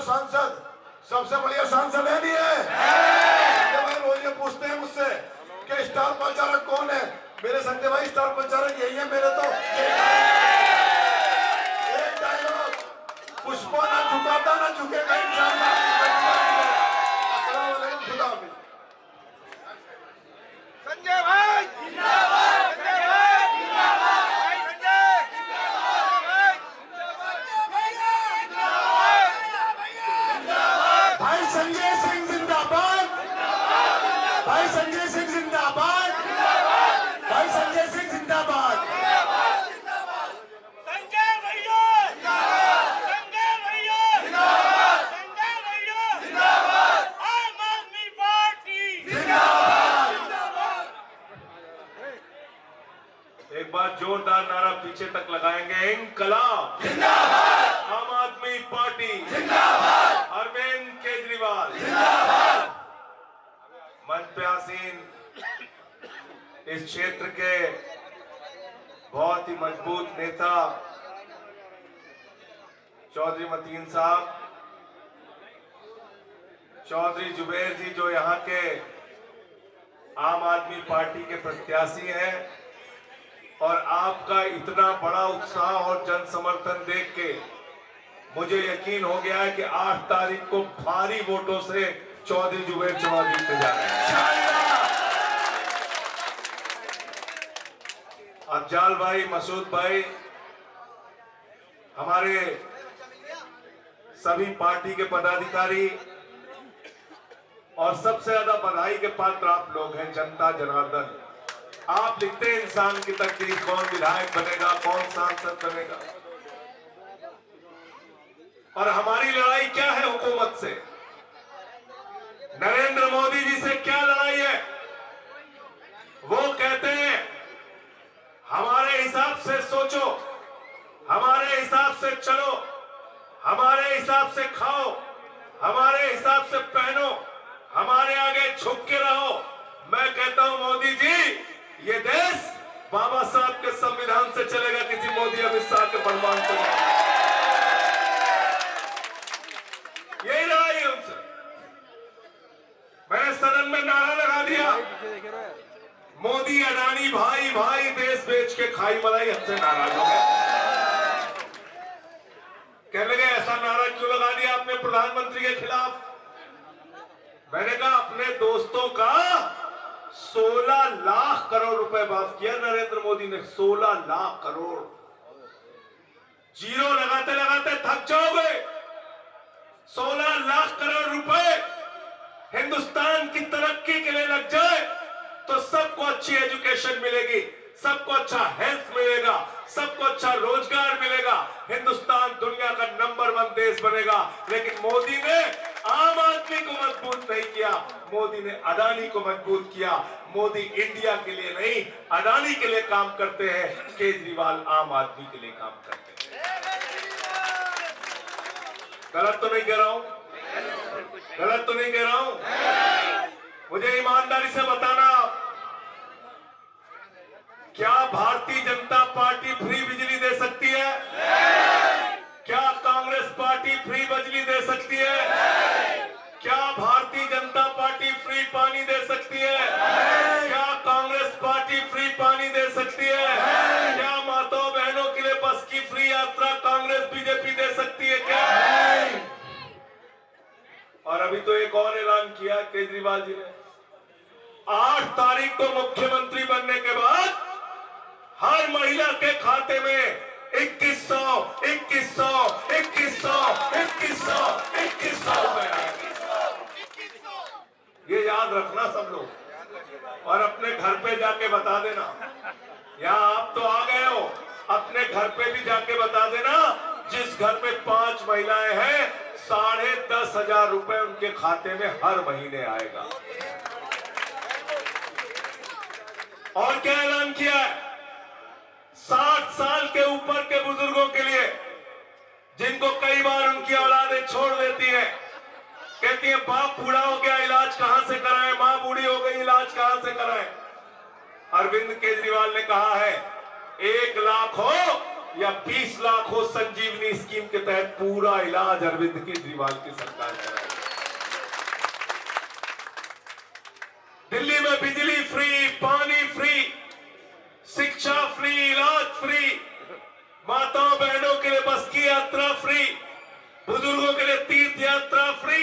सांसद सबसे बढ़िया सांसद है नहीं है? भाई रोज ये पूछते हैं मुझसे कि स्टार प्रचारक कौन है। मेरे संजय भाई स्टार प्रचारक यही है मेरे। तो एक डायलॉग, पुष्पा ना झुकाता ना झुकेगा इंशाअल्लाह। अस्सलाम वालेकुम, खुदा हाफिज। संजय भाई जिंदाबाद, संजय भाई जिंदाबाद, भाई संजय जिंदाबाद, भाई संजय सिंह जिंदाबाद, भाई संजय सिंह जिंदाबाद, भाई संजय सिंह जिंदाबाद। संजय भैया संजय भैया संजय भैया जिंदाबाद, आम आदमी पार्टी जिंदाबाद। एक बार जोरदार नारा पीछे तक लगाएंगे। इंकलाब जिंदाबाद, आम आदमी पार्टी जिंदाबाद, अरविंद केजरीवाल जिंदाबाद। मंच पे आसीन इस क्षेत्र के बहुत ही मजबूत नेता चौधरी मतीन साहब, चौधरी जुबैर जी जो यहाँ के आम आदमी पार्टी के प्रत्याशी हैं, और आपका इतना बड़ा उत्साह और जन समर्थन देख के मुझे यकीन हो गया है कि 8 तारीख को भारी वोटों से चौधरी जुबैर चुनाव जीतने जा रहे हैं। अफजाल भाई, मसूद भाई, हमारे सभी पार्टी के पदाधिकारी, और सबसे ज्यादा बधाई के पात्र आप लोग हैं, जनता जनार्दन। आप लिखते हैं इंसान की तकदीर, कौन विधायक बनेगा, कौन सांसद बनेगा। और हमारी लड़ाई क्या है हुकूमत से? नरेंद्र मोदी जी से क्या लड़ाई है? वो कहते हैं हमारे हिसाब से सोचो, हमारे हिसाब से चलो, हमारे हिसाब से खाओ, हमारे हिसाब से पहनो, हमारे आगे झुक के रहो। मैं कहता हूं मोदी जी, ये देश बाबा साहब के संविधान से चलेगा, किसी मोदी अमित शाह के फरमान से नहीं। यही लड़ाई है उनसे। मैंने सदन में नारा लगा दिया, मोदी अडानी भाई भाई देश बेच के खाई मलाई, हमसे नाराज हो गए। कहने लगे ऐसा नारा क्यों लगा दिया आपने प्रधानमंत्री के खिलाफ? मैंने कहा अपने दोस्तों का 16 लाख करोड़ रुपए माफ किया नरेंद्र मोदी ने। 16 लाख करोड़। जीरो लगाते लगाते थक जाओगे। 16 लाख करोड़ रुपए हिंदुस्तान की तरक्की के लिए लग जाए तो सबको अच्छी एजुकेशन मिलेगी, सबको अच्छा हेल्थ मिलेगा, सबको अच्छा रोजगार मिलेगा, हिंदुस्तान दुनिया का नंबर 1 देश बनेगा। लेकिन मोदी ने आम आदमी को मजबूत नहीं किया, मोदी ने अडानी को मजबूत किया। मोदी इंडिया के लिए नहीं, अडानी के लिए काम करते हैं, केजरीवाल आम आदमी के लिए काम करते हैं। गलत तो नहीं कह रहा हूं? गलत तो नहीं कह रहा हूं? मुझे ईमानदारी से बताना, क्या भारतीय जनता पार्टी फ्री बिजली दे सकती है? क्या कांग्रेस पार्टी फ्री बिजली दे सकती है? क्या भारतीय जनता पार्टी फ्री पानी दे सकती है? क्या कांग्रेस पार्टी फ्री पानी दे सकती है? क्या माताओं बहनों के लिए बस की फ्री यात्रा कांग्रेस बीजेपी दे सकती है क्या? और अभी तो एक और ऐलान किया केजरीवाल जी ने, 8 तारीख को मुख्यमंत्री बनने के बाद हर महिला के खाते में 2100 रुपए आएंगे। ये याद रखना सब लोग, और अपने घर पे जाके बता देना। यहाँ आप तो आ गए हो, अपने घर पे भी जाके बता देना। जिस घर में 5 महिलाएं हैं, 10,500 रुपए उनके खाते में हर महीने आएगा। और क्या ऐलान किया है? 60 साल के ऊपर के बुजुर्गों के लिए, जिनको कई बार उनकी औलादें छोड़ देती है, कहती है बाप बूढ़ा हो गया, इलाज कहां से कराएं, मां बूढ़ी हो गई, इलाज कहां से कराएं। अरविंद केजरीवाल ने कहा है 1 लाख हो या 20 लाख हो, संजीवनी स्कीम के तहत पूरा इलाज अरविंद केजरीवाल की सरकार कराएगी। दिल्ली में बिजली फ्री, पानी फ्री, शिक्षा फ्री, इलाज फ्री, माताओं बहनों के लिए बस की यात्रा फ्री, बुजुर्गों के लिए तीर्थ यात्रा फ्री,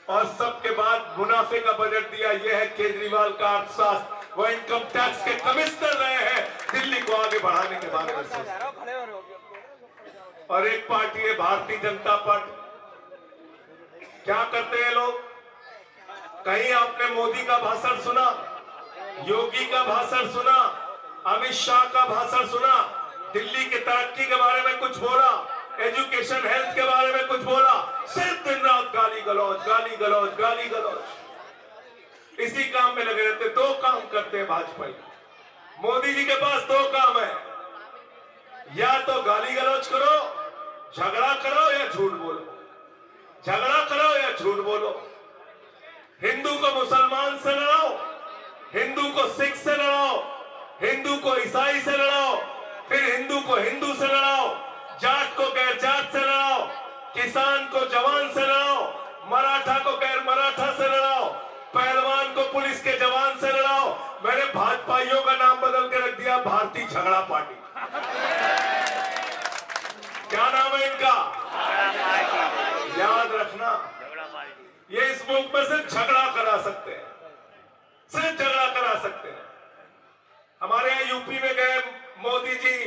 और सबके बाद मुनाफे का बजट दिया। यह है केजरीवाल का अर्थशास्त्र। वो इनकम टैक्स के कमिश्नर रहे हैं, दिल्ली को आगे बढ़ाने के बारे में सोचते। और एक पार्टी है भारतीय जनता पार्टी। क्या करते हैं लोग? कहीं आपने मोदी का भाषण सुना, योगी का भाषण सुना, अमित शाह का भाषण सुना, दिल्ली की तरक्की के बारे में कुछ बोला, एजुकेशन हेल्थ के बारे में कुछ बोला? सिर्फ दिन रात गाली गलौज, गाली गलौज, गाली गलौज, इसी काम में लगे रहते। दो काम करते हैं भाजपा। मोदी जी के पास दो काम है, या तो गाली गलौज करो, झगड़ा करो, या झूठ बोलो। झगड़ा करो या झूठ बोलो। हिंदू को मुसलमान से लड़ाओ, हिंदू को सिख से लड़ाओ, हिंदू को ईसाई से लड़ाओ, फिर हिंदू को हिंदू से लड़ाओ, जाट को गैर जाट से लड़ाओ, किसान को जवान से लड़ाओ, मराठा को गैर मराठा से लड़ाओ, पहलवान को पुलिस के जवान से लड़ाओ। मैंने भाजपाइयों का नाम बदल के रख दिया भारतीय झगड़ा पार्टी। क्या नाम है इनका? याद रखना, ये इस मुल्क में सिर्फ झगड़ा करा सकते हैं, सिर्फ झगड़ा करा सकते हैं। हमारे यहाँ यूपी में गए मोदी जी,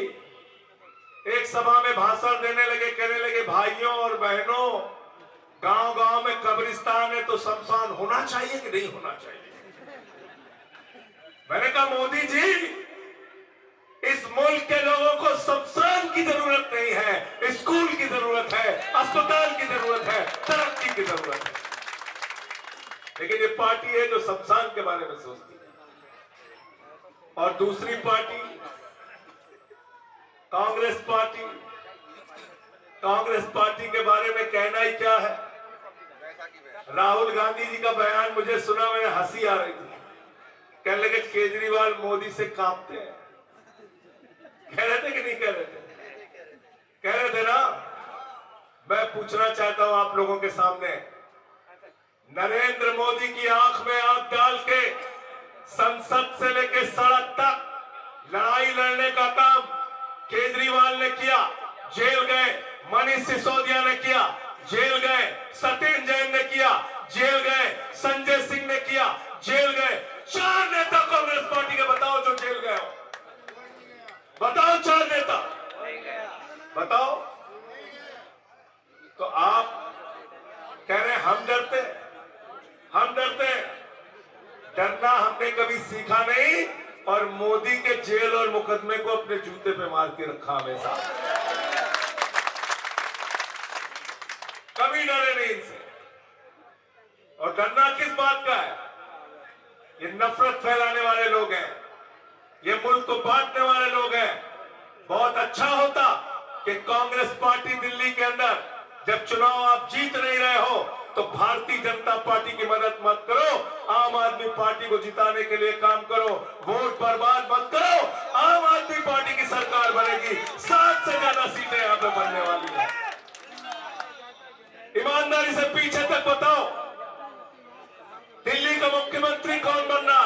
एक सभा में भाषण देने लगे, कहने लगे भाइयों और बहनों, गांव गांव में कब्रिस्तान है तो शमशान होना चाहिए कि नहीं होना चाहिए? मैंने कहा मोदी जी, इस मुल्क के लोगों को शमशान की जरूरत नहीं है, स्कूल की जरूरत है, अस्पताल की जरूरत है, तरक्की की जरूरत है। लेकिन ये पार्टी है जो शमशान के बारे में सोचती है। और दूसरी party Congress party. Congress party के बारे में कहना ही क्या है? राहुल गांधी जी का बयान मुझे सुना, मैंने हंसी आ रही थी। कहने लगे केजरीवाल मोदी से कांपते हैं। कह रहे थे कि नहीं कह रहे थे? कह रहे थे ना। मैं पूछना चाहता हूं आप लोगों के सामने, नरेंद्र मोदी की आंख में आंख डाल के संसद से लेकर सड़क तक लड़ाई लड़ने का काम केजरीवाल ने किया, जेल गए। मनीष सिसोदिया ने किया, जेल गए। सत्येंद्र जैन ने किया, जेल गए। संजय सिंह ने किया, जेल गए। 4 नेता कांग्रेस पार्टी के बताओ जो जेल गए हो। बताओ 4 नेता, बताओ। तो आप कह रहे हैं हम डरते, हम डरते। डरना हमने कभी सीखा नहीं, और मोदी के जेल और मुकदमे को अपने जूते पे मार के रखा हमेशा। कभी डरे नहीं इनसे। और डरना किस बात का है? ये नफरत फैलाने वाले लोग हैं, ये मुल्क को बांटने वाले लोग हैं। बहुत अच्छा होता कि कांग्रेस पार्टी दिल्ली के अंदर जब चुनाव आप जीत नहीं रहे हो तो भारतीय जनता पार्टी की मदद मत करो, आम आदमी पार्टी को जिताने के लिए काम करो, वोट बर्बाद मत करो। आम आदमी पार्टी की सरकार बनेगी, 7 से ज्यादा सीटें यहां पे बनने वाली है। ईमानदारी से पीछे तक बताओ, दिल्ली का मुख्यमंत्री कौन बनना?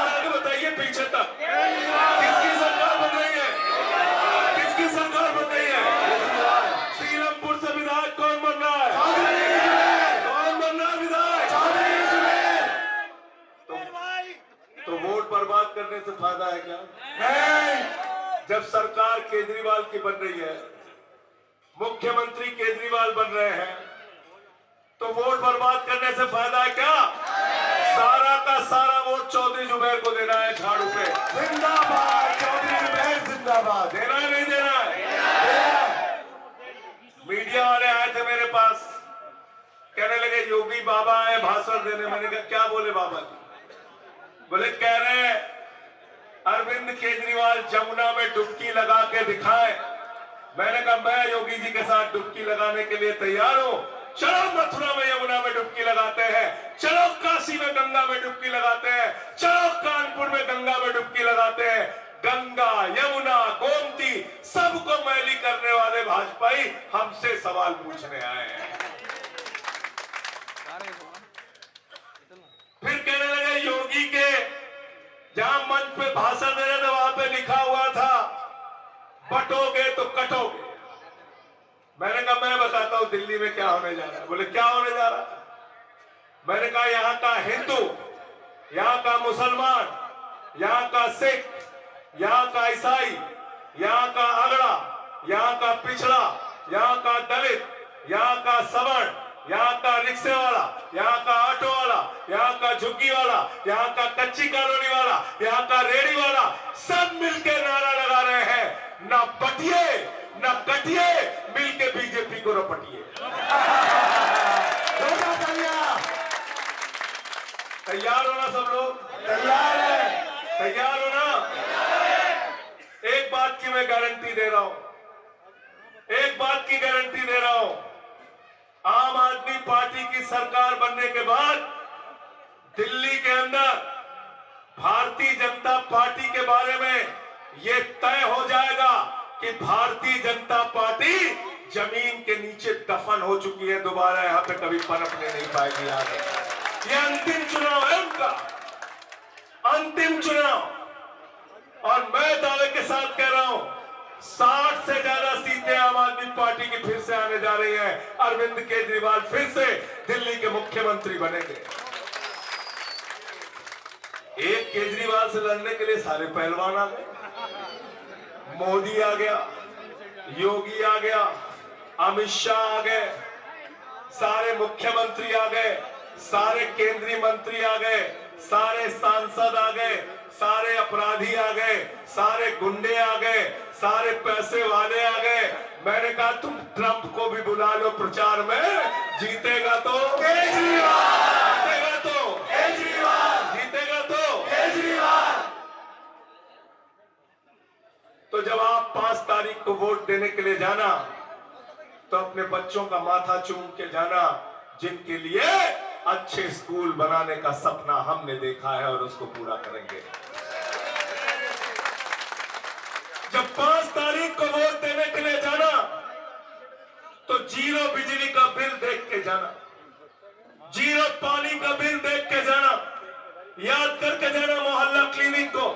आगे बताइए पीछे तक। किसकी सरकार बन रही है? किसकी सरकार बन रही है? सीलमपुर से विधायक कौन बन रहा है? कौन बन रहा है विधायक? तो वोट बर्बाद करने से फायदा है क्या? नहीं। जब सरकार केजरीवाल की बन रही है, मुख्यमंत्री केजरीवाल बन रहे हैं, तो वोट बर्बाद करने से फायदा है क्या? सारा का सारा वोट चौधरी जुबैर को देना है, झाड़ू पे। जिंदाबाद चौधरी जुबैर, जिंदाबाद। देना है नहीं देना है? मीडिया वाले आए थे मेरे पास, कहने लगे योगी बाबा आए भाषण देने। मैंने कहा क्या बोले बाबा जी? बोले कह रहे हैं अरविंद केजरीवाल जमुना में डुबकी लगा के दिखाए। मैंने कहा मैं योगी जी के साथ डुबकी लगाने के लिए तैयार हूं। चलो मथुरा में यमुना में डुबकी लगाते हैं, चलो काशी में गंगा में डुबकी लगाते हैं, चलो कानपुर में गंगा में डुबकी लगाते हैं। गंगा, यमुना, गोमती सबको मैली करने वाले भाजपाई हमसे सवाल पूछने आए हैं। फिर कहने लगे योगी के जहां मंच पे भाषण दे रहे थे वहां पे लिखा हुआ था बटोगे तो कटोगे। मैंने कहा मैं बताता हूं दिल्ली में क्या होने जा रहा है। बोले क्या होने जा रहा है? मैंने कहा यहाँ का हिंदू, यहाँ का मुसलमान, यहाँ का सिख, यहाँ का ईसाई, यहाँ का अगड़ा, यहाँ का पिछड़ा, यहाँ का दलित, यहाँ का सवर्ण, यहाँ का रिक्शे वाला, यहाँ का ऑटो वाला, यहाँ का झुग्गी वाला, यहाँ का कच्ची कॉलोनी वाला, यहाँ का रेडी वाला, सब मिलके नारा लगा रहे हैं ना बटिए ना कटिए, मिलके बीजेपी को रपटिए। तैयार हो ना सब लोग? तैयार है। तैयार हो ना? एक बात की मैं गारंटी दे रहा हूं, एक बात की गारंटी दे रहा हूं, आम आदमी पार्टी की सरकार बनने के बाद दिल्ली के अंदर भारतीय जनता पार्टी के बारे में यह तय हो जाएगा कि भारतीय जनता पार्टी जमीन के नीचे दफन हो चुकी है, दोबारा यहां पे कभी पनपने नहीं पाएगी। आगे ये अंतिम चुनाव है उनका, अंतिम चुनाव। और मैं दावे के साथ कह रहा हूं 60 से ज्यादा सीटें आम आदमी पार्टी की फिर से आने जा रही है। अरविंद केजरीवाल फिर से दिल्ली के मुख्यमंत्री बनेंगे। एक केजरीवाल से लड़ने के लिए सारे पहलवान आ गए। मोदी आ गया, योगी आ गया, अमित शाह आ गए, सारे मुख्यमंत्री आ गए, सारे केंद्रीय मंत्री आ गए, सारे सांसद आ गए, सारे अपराधी आ गए, सारे गुंडे आ गए, सारे पैसे वाले आ गए। मैंने कहा तुम ट्रंप को भी बुला लो प्रचार में, जीतेगा तो केजरीवाल, जीतेगा तो केजरीवाल, जीतेगा तो केजरीवाल। तो जब आप 5 तारीख को वोट देने के लिए जाना तो अपने बच्चों का माथा चूम के जाना, जिनके लिए अच्छे स्कूल बनाने का सपना हमने देखा है और उसको पूरा करेंगे। जब 5 तारीख को वोट देने के लिए जाना तो 0 बिजली का बिल देख के जाना, 0 पानी का बिल देख के जाना, याद करके जाना मोहल्ला क्लिनिक को,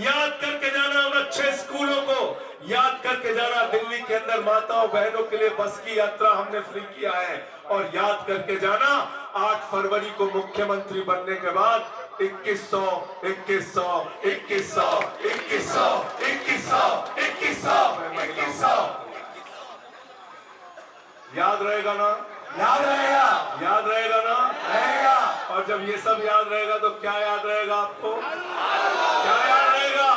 याद करके जाना उन अच्छे स्कूलों को, याद करके जाना दिल्ली के अंदर माताओं बहनों के लिए बस की यात्रा हमने फ्री किया है, और याद करके जाना 8 फरवरी को मुख्यमंत्री बनने के बाद 2100 2100 2100 2100 2100 2100 याद रहेगा ना? याद रहेगा, याद रहेगा ना? रहेगा। और जब ये सब याद रहेगा तो क्या याद रहेगा आपको? क्या याद रहेगा?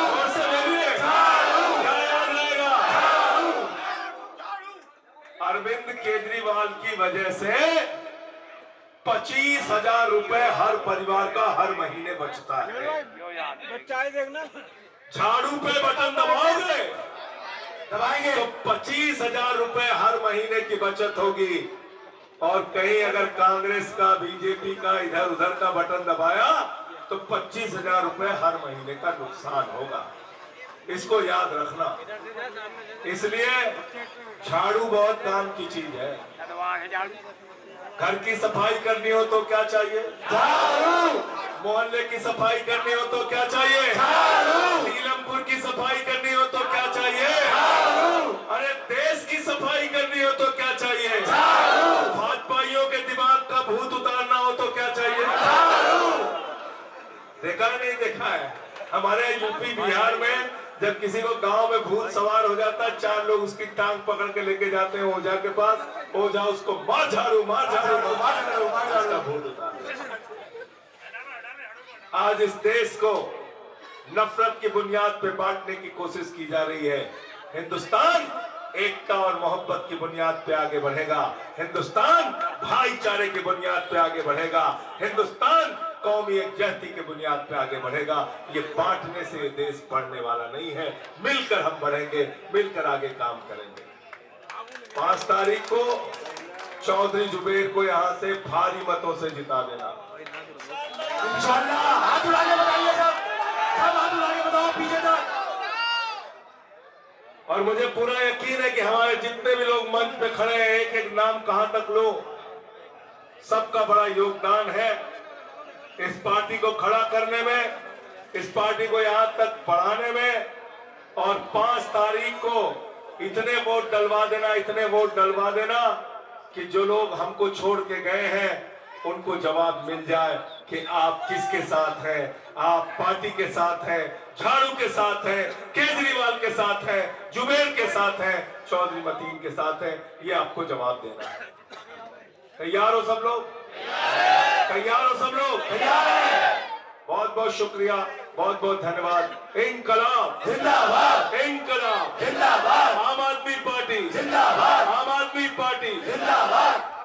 और से बोलिए, क्या याद रहेगा? अरविंद केजरीवाल की वजह से 25,000 रुपए हर परिवार का हर महीने बचता है। देखना झाड़ू पे बटन दबाओगे दबाएंगे तो 25,000 रुपए हर महीने की बचत होगी। और कहीं अगर कांग्रेस का बीजेपी का इधर उधर का बटन दबाया तो 25,000 रुपए हर महीने का नुकसान होगा। इसको याद रखना। इसलिए झाड़ू बहुत काम की चीज है। घर की सफाई करनी हो तो क्या चाहिए? झाड़ू। मोहल्ले की सफाई करनी हो तो क्या चाहिए? झाड़ू। नीलमपुर की सफाई करनी हो तो क्या चाहिए? झाड़ू। अरे देश की सफाई करनी हो तो क्या चाहिए? झाड़ू। भाजपाइयों के दिमाग का भूत उतारना हो तो क्या चाहिए? झाड़ू। देखा नहीं देखा है? हमारे यूपी बिहार में जब किसी को गांव में भूत सवार हो जाता है, 4 लोग उसकी टांग पकड़ के लेके जाते हैं ओझा के पास। ओझा उसको मार झाड़ू मार झाड़ू उसका भूत उतार। आज इस देश को नफरत की बुनियाद पे बांटने की कोशिश की जा रही है। हिंदुस्तान एकता और मोहब्बत की बुनियाद पे आगे बढ़ेगा। हिंदुस्तान भाईचारे की बुनियाद पे आगे बढ़ेगा। हिंदुस्तान कौमी एकजुटता की बुनियाद पे आगे बढ़ेगा। ये बांटने से ये देश बढ़ने वाला नहीं है। मिलकर हम बढ़ेंगे, मिलकर आगे काम करेंगे। 5 तारीख को चौधरी जुबेर को यहां से भारी मतों से जिता देना इंशाल्लाह। हाथ उड़ा के बताइए सब हाथ उड़ा के बताओ पीछे और मुझे पूरा यकीन है कि हमारे जितने भी लोग मंच पे खड़े हैं, एक एक नाम कहां तक लो, सबका बड़ा योगदान है इस पार्टी को खड़ा करने में, इस पार्टी को यहां तक बढ़ाने में। और 5 तारीख को इतने वोट डलवा देना, इतने वोट डलवा देना कि जो लोग हमको छोड़ के गए हैं उनको जवाब मिल जाए कि आप किसके साथ हैं। आप पार्टी के साथ हैं, झाड़ू के साथ हैं, केजरीवाल के साथ हैं, जुबेर के साथ हैं, चौधरी मतीन के साथ हैं। ये आपको जवाब देना है। तैयार हो सब लोग? तैयार हो सब लोग? तैयार है। बहुत बहुत शुक्रिया, बहुत बहुत धन्यवाद। इंकलाब जिंदाबाद, इंकलाब जिंदाबाद, आम आदमी पार्टी जिंदाबाद, आम आदमी पार्टी जिंदाबाद।